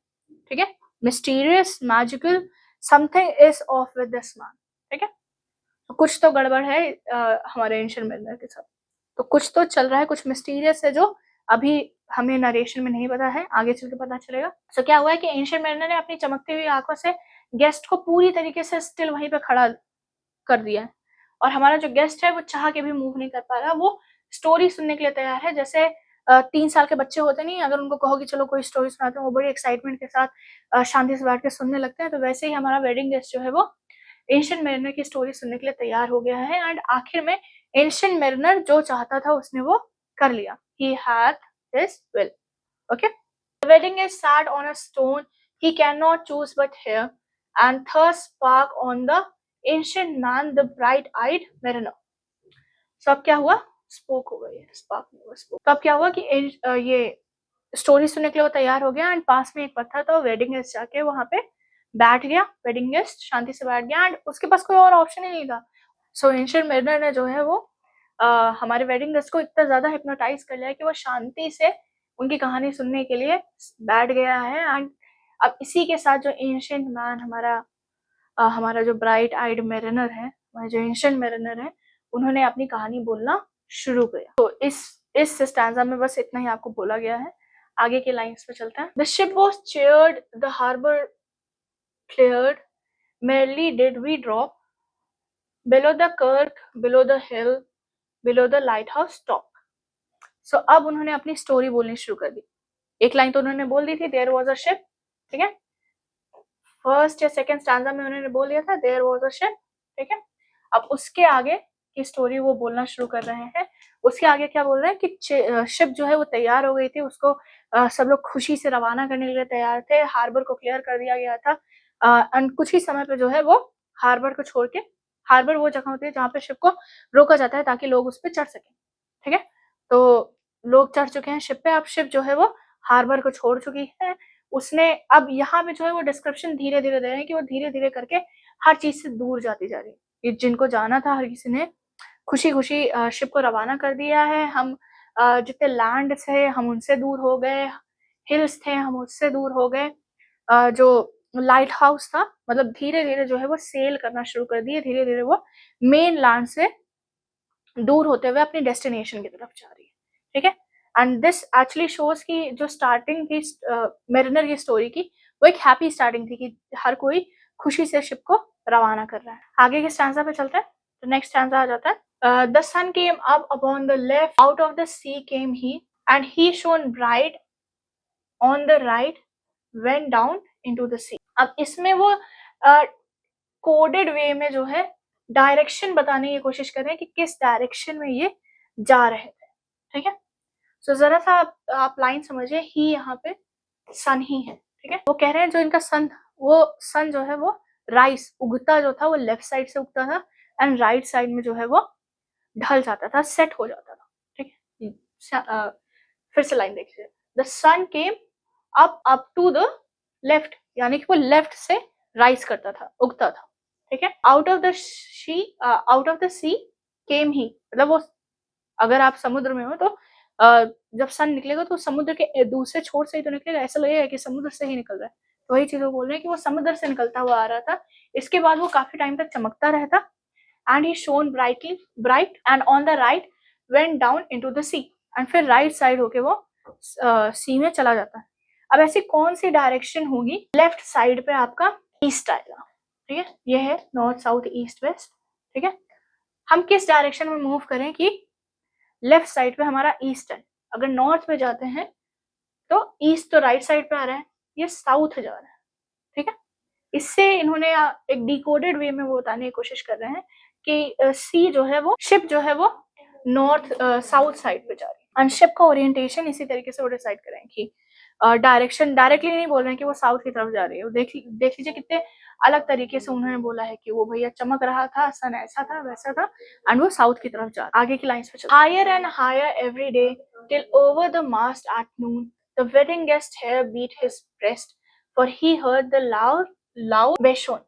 ठीक है। Mysterious, magical, something is of with this man, ठीक है। तो कुछ तो गड़बड़ है हमारे एंशिएंट मेरिनर के साथ, तो कुछ तो चल रहा है, कुछ मिस्टीरियस है जो अभी हमें नरेशन में नहीं पता है, आगे चल के पता चलेगा। तो क्या हुआ है कि एंशिएंट मेरिनर ने अपनी चमकती हुई आंखों से गेस्ट को पूरी तरीके से स्टिल वहीं पे खड़ा कर दिया है, और हमारा जो गेस्ट है वो चाह के भी मूव नहीं कर पा रहा, वो स्टोरी सुनने के लिए तैयार है। जैसे 3 साल के बच्चे होते नहीं, अगर उनको कहो कि चलो कोई स्टोरी सुनाते हैं, वो बड़ी एक्साइटमेंट के साथ शांति से बैठ के सुनने लगते हैं, तो वैसे ही हमारा वेडिंग गेस्ट जो है वो एंशिएंट मेरिनर की स्टोरी सुनने के लिए तैयार हो गया है। एंड आखिर में एंशिएंट मेरिनर जो चाहता था उसने वो कर लिया, he had his will, okay. The wedding is sat on a stone he cannot choose but hear, and thus spark on the ancient man the bright-eyed mariner. So अब क्या हुआ, स्पोक हो गई है, स्पार्क नहीं हुआ, स्पोक। तो अब क्या हुआ कि ये स्टोरी सुनने के लिए वो तैयार हो गया, एंड पास में एक पत्थर था, वेडिंग गेस्ट जाके वहां पे बैठ गया, वेडिंग गेस्ट शांति से बैठ गया, एंड उसके पास कोई और ऑप्शन ही नहीं था। सो एंशिएंट मेरिनर ने जो है वो हमारे वेडिंग गेस्ट को इतना ज्यादा हिप्नोटाइज कर लिया कि वो शांति से उनकी कहानी सुनने के लिए बैठ गया है। एंड अब इसी के साथ जो एंशिएंट मैन, हमारा जो ब्राइट आइड मेरिनर है, हमारे जो एंशिएंट मेरिनर है, उन्होंने अपनी कहानी बोलना शुरू किया। तो इस स्टैंजा में बस इतना ही आपको बोला गया है। आगे के लाइन्स पे चलते हैं। The ship was cheered, the harbour cleared, merely did we drop below the kirk, below the hill, below the lighthouse top. So अब उन्होंने अपनी स्टोरी बोलनी शुरू कर दी। एक लाइन तो उन्होंने बोल दी थी, देयर वाज अ शिप, ठीक है। फर्स्ट या सेकंड स्टैंजा में उन्होंने बोल दिया था देयर वाज अ शिप, ठीक है। अब उसके आगे की स्टोरी वो बोलना शुरू कर रहे हैं। उसके आगे क्या बोल रहे हैं कि शिप जो है वो तैयार हो गई थी, उसको सब लोग खुशी से रवाना करने के लिए तैयार थे, हार्बर को क्लियर कर दिया गया था, एंड कुछ ही समय पे जो है वो हार्बर को छोड़ के, हार्बर वो जगह होती है जहाँ पे शिप को रोका जाता है ताकि लोग उस पर चढ़ सकें, ठीक है। तो लोग चढ़ चुके हैं शिप पे, अब शिप जो है वो हार्बर को छोड़ चुकी है। उसने अब यहाँ पे जो है वो डिस्क्रिप्शन धीरे धीरे दे रहे हैं कि वो धीरे धीरे करके हर चीज से दूर जाती जा रही है। जिनको जाना था हर किसी ने खुशी खुशी शिप को रवाना कर दिया है। हम जितने लैंड थे हम उनसे दूर हो गए, हिल्स थे हम उससे दूर हो गए, जो लाइट हाउस था, मतलब धीरे धीरे जो है वो सेल करना शुरू कर दिए, धीरे धीरे वो मेन लैंड से दूर होते हुए अपनी डेस्टिनेशन की तरफ जा रही है, ठीक है। एंड दिस एक्चुअली शोज की जो स्टार्टिंग थी मेरिनर की स्टोरी की, वो एक हैप्पी स्टार्टिंग थी कि हर कोई खुशी से शिप को रवाना कर रहा है। आगे के स्टैंजा पे चलते हैं। तो नेक्स्ट स्टैंजा आ जाता है, The sun came up upon the left, out of the sea came he, and he shone bright on the right, went down into the sea. अब इसमें वो कोडेड वे में जो है डायरेक्शन बताने की कोशिश कर रहे हैं कि किस डायरेक्शन में ये जा रहे थे, ठीक है। सो जरा सा आप लाइन समझिए, ही यहाँ पे सन ही है, ठीक है। वो कह रहे हैं जो इनका सन, वो सन जो है वो राइस उगता जो था वो लेफ्ट साइड से उगता था, एंड राइट साइड में जो है वो ढल जाता था, सेट हो जाता था, ठीक है। फिर से लाइन देखिए, the sun came up to the left, यानी कि वो लेफ्ट से राइज करता था, उगता था, ठीक है। आउट ऑफ द सी केम ही, मतलब वो, अगर आप समुद्र में हो तो जब सन निकलेगा तो समुद्र के दूसरे छोर से ही तो निकलेगा, ऐसा लगेगा कि समुद्र से ही निकल रहा है। तो वही चीज वो बोल रहे हैं कि वो समुद्र से निकलता हुआ आ रहा था। इसके बाद वो काफी टाइम तक चमकता रहता, and he shone bright and on the right went down into the sea, and फिर राइट साइड होके वो सी में चला जाता है। अब ऐसी कौन सी डायरेक्शन होगी, लेफ्ट साइड पे आपका ईस्ट आएगा, ठीक है। ये है नॉर्थ साउथ ईस्ट वेस्ट, ठीक है। हम किस डायरेक्शन में मूव करें कि लेफ्ट साइड पे हमारा ईस्ट है, अगर नॉर्थ में जाते हैं तो ईस्ट तो राइट साइड पे आ रहा है, ये साउथ जा रहा है, ठीक है। इससे इन्होंने एक डिकोडेड वे में वो बताने की कोशिश कर रहे हैं कि सी जो है वो, शिप जो है वो नॉर्थ साउथ साइड पे जा रही है, एंड शिप का ओरिएंटेशन इसी तरीके से वो डिसाइड करें कि डायरेक्शन डायरेक्टली नहीं बोल रहे हैं कि वो साउथ की तरफ जा रही है। देख लीजिए कितने अलग तरीके से उन्होंने बोला है कि वो भैया चमक रहा था, सन ऐसा था वैसा था, एंड वो साउथ की तरफ जा रहा। आगे की लाइंस पे चलो, higher and higher every day till over the mast at noon the wedding guest here beat his breast for he heard the loud bassoon.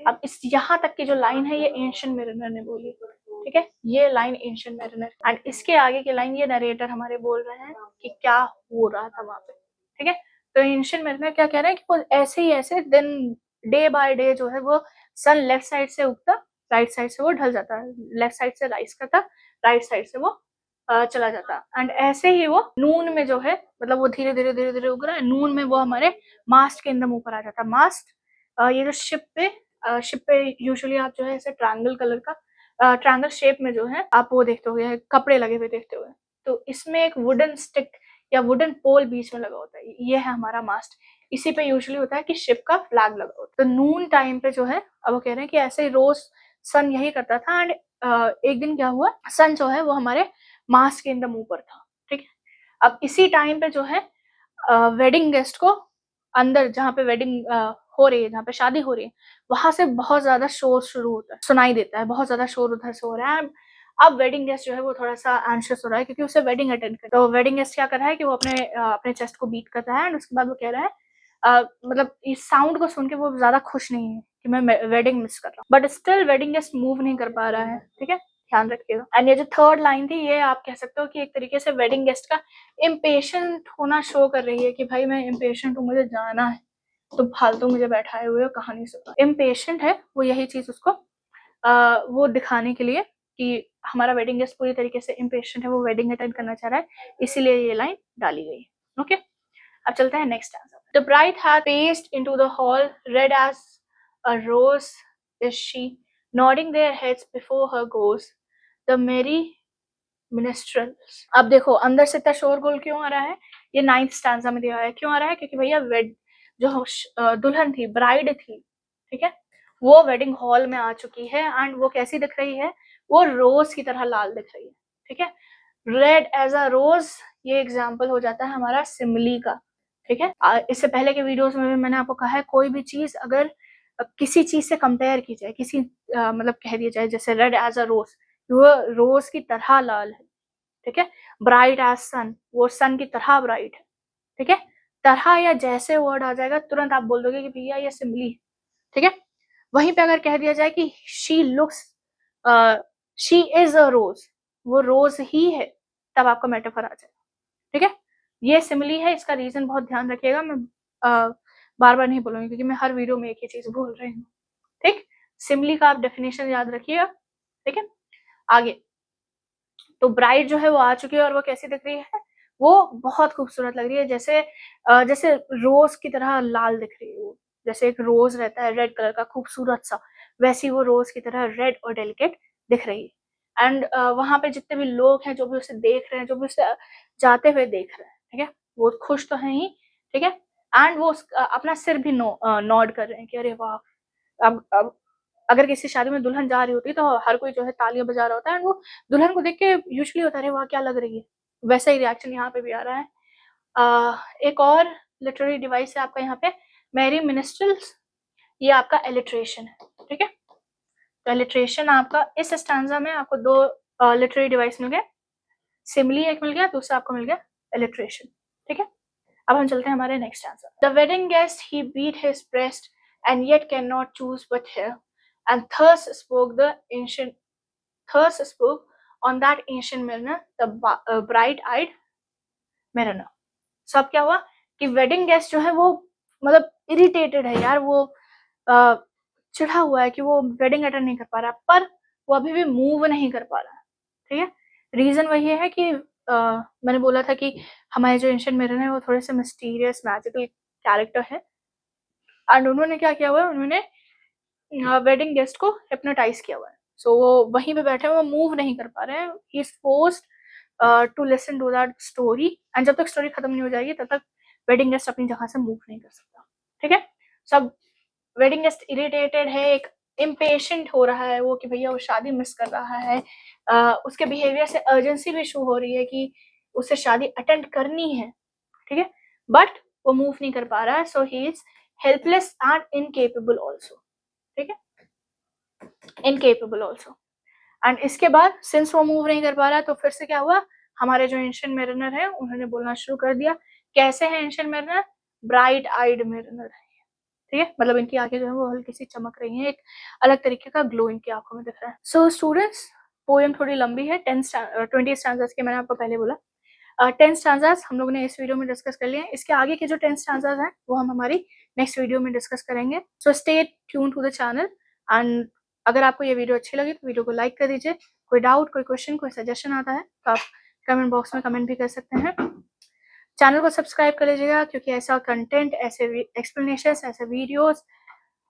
अब इस यहाँ तक की जो लाइन है ये एंशिएंट मैरिनर ने बोली, ठीक है। ये लाइन एंशिएंट मैरिनर, एंड इसके आगे की लाइन ये नरेटर हमारे बोल रहे हैं कि क्या हो रहा था वहां पे, ठीक है। तो एंशिएंट मैरिनर क्या कह रहे हैं कि वो ऐसे ही ऐसे दिन डे बाय डे जो है वो सन लेफ्ट साइड से उगता, राइट साइड से वो ढल जाता, लेफ्ट साइड से राइज करता, राइट साइड से वो चला जाता, एंड ऐसे ही वो नून में जो है, मतलब वो धीरे धीरे उग रहा है, नून में वो हमारे मास्ट के एकदम ऊपर आ जाता। मास्ट ये जो शिप पे यूजुअली आप जो है ऐसे ट्रायंगल कलर का ट्रायंगल शेप में जो है आप वो देखते हो, कपड़े लगे हुए देखते हुए, तो इसमें एक वुडन स्टिक या वुडन पोल बीच में लगा होता है, ये है हमारा मास्ट। इसी पे यूजुअली होता है कि शिप का फ्लैग लगा होता है। तो नून टाइम पे जो है, अब वो कह रहे हैं कि ऐसे ही रोज सन यही करता था, एंड एक दिन क्या हुआ, सन जो है वो हमारे मास्ट के एकदम ऊपर था, ठीक है। अब इसी टाइम पे जो है वेडिंग गेस्ट को अंदर, जहाँ पे वेडिंग हो रही है, जहाँ पे शादी हो रही है, वहां से बहुत ज्यादा शोर शुरू होता है, सुनाई देता है, बहुत ज्यादा शोर उधर से हो रहा है। अब वेडिंग गेस्ट जो है वो थोड़ा सा एंशियस हो रहा है क्योंकि उसे वेडिंग अटेंड कर, तो वेडिंग गेस्ट क्या कर रहा है कि वो अपने चेस्ट को बीट करता है, एंड उसके बाद वो कह रहा है मतलब इस साउंड को सुन के वो ज्यादा खुश नहीं है कि मैं वेडिंग मिस कर रहा हूँ, but still wedding guest move नहीं कर पा रहा है, ठीक है, ध्यान रखिएगा। एंड ये जो थर्ड लाइन थी, ये आप कह सकते हो कि एक तरीके से वेडिंग गेस्ट का इम्पेशेंट होना शो कर रही है कि भाई मैं इम्पेशेंट हूँ, मुझे जाना है, तो फालतू मुझे बैठाए हुए हो, कहानी सुना। इम्पेशेंट है वो, यही चीज उसको वो दिखाने के लिए कि हमारा वेडिंग गेस्ट पूरी तरीके से इम्पेशेंट है, वो वेडिंग अटेंड करना चाह रहा है, इसीलिए ये लाइन डाली गई है। ओके, अब चलते हैं next answer. The bride had paced into the hall, red as a rose is she, nodding their heads before her goes the merry minstrels। अब देखो अंदर से इतना शोरगुल क्यों आ रहा है, ये 9th स्टैंजा में दिया है। क्यों आ रहा है, क्योंकि भैया जो दुल्हन थी, ब्राइड थी, ठीक है, वो वेडिंग हॉल में आ चुकी है, एंड वो कैसी दिख रही है, वो रोज की तरह लाल दिख रही है, ठीक है। रेड एज अ रोज, ये एग्जाम्पल हो जाता है हमारा सिमली का, ठीक है। इससे पहले के वीडियोस में भी मैंने आपको कहा है, कोई भी चीज अगर किसी चीज से कंपेयर की जाए, किसी मतलब कह दिया जाए जैसे रेड एज अ रोज, वो रोज की तरह लाल है, ठीक है। ब्राइट एज सन, वो सन की तरह ब्राइट है, ठीक है। तरह या जैसे वर्ड आ जाएगा तुरंत आप बोल दोगे कि भैया ये सिमली है, ठीक है। वहीं पे अगर कह दिया जाए कि she looks, she is a rose, वो रोज ही है, तब आपका मेटाफर आ जाएगा, ठीक है। ये सिमिली है, इसका रीजन बहुत ध्यान रखिएगा, मैं बार बार नहीं बोलूंगी क्योंकि मैं हर वीडियो में एक ही चीज बोल रही हूँ, ठीक। सिमिली का आप डेफिनेशन याद रखिएगा, ठीक है। आगे, तो ब्राइड जो है वो आ चुकी है, और वो कैसी दिख रही है, वो बहुत खूबसूरत लग रही है, जैसे रोज की तरह लाल दिख रही है वो, जैसे एक रोज रहता है रेड कलर का खूबसूरत सा, वैसी वो रोज की तरह रेड और डेलिकेट दिख रही है। एंड वहाँ पे जितने भी लोग हैं, जो भी उसे देख रहे हैं, जो भी उसे जाते हुए देख रहे हैं, ठीक है, वो खुश तो हैं ही, ठीक है, एंड वो अपना सिर भी नॉड कर रहे हैं कि अरे वाह। अब अगर किसी शादी में दुल्हन जा रही होती है तो हर कोई जो है तालियां बजा रहा होता है, एंड वो दुल्हन को देख के यूजुअली होता है अरे वाह क्या लग रही है। वैसा ही रिएक्शन यहाँ पे भी आ रहा है। एक और लिटरेरी डिवाइस है आपका यहाँ पे, मैरी मिनिस्ट्रल्स। ये आपका एलिट्रेशन है, ठीक है। तो एलिट्रेशन आपका इस स्टैंजा में आपको दो लिटरेरी डिवाइस मिल गए, सिमिली एक मिल गया, दूसरा आपको मिल गया एलिट्रेशन, ठीक है। अब हम चलते हैं हमारे next answer. The wedding guest he beat his breast and yet can not choose but hear and thus spoke the ancient thus spoke on that ancient mariner the bright eyed mariner. सब क्या हुआ कि wedding guest जो है वो मतलब irritated है यार, वो चिढ़ा हुआ है कि वो वेडिंग अटेंड नहीं कर पा रहा, पर वो अभी भी मूव नहीं कर पा रहा, ठीक है। रीजन वही है कि मैंने बोला था कि हमारे जो एंशिएंट मिरर है वो थोड़े से मिस्टीरियस मैजिकल कैरेक्टर है, एंड उन्होंने क्या किया हुआ है, उन्होंने वेडिंग गेस्ट को हिप्नोटाइज किया हुआ है। सो वो वहीं पे बैठे हुए, वो मूव नहीं कर पा रहे हैं। He is forced to listen to that story, and जब तक स्टोरी खत्म नहीं हो जाएगी तब तक वेडिंग गेस्ट अपनी जगह से मूव नहीं कर सकता, ठीक है। सब वेडिंग गेस्ट इरिटेटेड है, एक इम्पेशेंट हो रहा है वो कि भैया वो शादी मिस कर रहा है। उसके बिहेवियर से अर्जेंसी भी शो हो रही है कि उसे शादी अटेंड करनी है, ठीक है, बट वो मूव नहीं कर पा रहा है। So he is helpless and incapable also, ठीक है, इनकेपेबल ऑल्सो। एंड इसके बाद सिंस वो मूव नहीं कर पा रहा है तो फिर से क्या हुआ, हमारे जो एंशिएंट मेरिनर है उन्होंने बोलना शुरू कर दिया। कैसे है एंशिएंट मेरिनर? ब्राइट आइड मेरिनर है, ठीक है, मतलब इनकी आंखें जो है वो हल्की सी चमक रही हैं, एक अलग तरीके का ग्लो इनकी आंखों में दिख रहा है। सो स्टूडेंट्स, पोएम थोड़ी लंबी है, 20 स्टैंजास के, मैंने आपको पहले बोला। 10 स्टैंजास हम लोग ने इस वीडियो में डिस्कस कर लिए हैं। इसके आगे के जो 10 स्टैंजास हैं वो हम हमारी नेक्स्ट वीडियो में डिस्कस करेंगे। So stay tune to the channel, and अगर आपको ये वीडियो अच्छी लगी तो वीडियो को लाइक कर दीजिए। कोई डाउट, कोई क्वेश्चन, कोई सजेशन आता है तो आप कमेंट बॉक्स में कमेंट भी कर सकते हैं। चैनल को सब्सक्राइब कर लीजिएगा, क्योंकि ऐसा कंटेंट, ऐसे एक्सप्लेनेशंस, ऐसे वीडियोस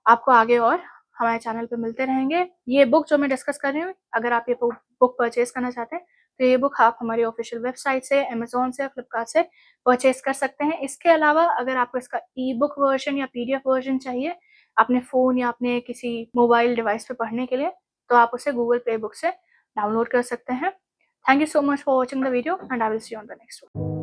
आपको आगे और हमारे चैनल पे मिलते रहेंगे। ये बुक जो मैं डिस्कस कर रही हूँ, अगर आप ये बुक परचेज करना चाहते हैं तो ये बुक आप हमारी ऑफिशियल वेबसाइट से, अमेजोन से, फ्लिपकार्ट से परचेज कर सकते हैं। इसके अलावा अगर आपको इसका ई बुक वर्जन या पीडीएफ वर्जन चाहिए अपने फ़ोन या अपने किसी मोबाइल डिवाइस पे पढ़ने के लिए, तो आप उसे गूगल प्ले बुक से डाउनलोड कर सकते हैं। Thank you so much for watching the video, and I will see you on the next one.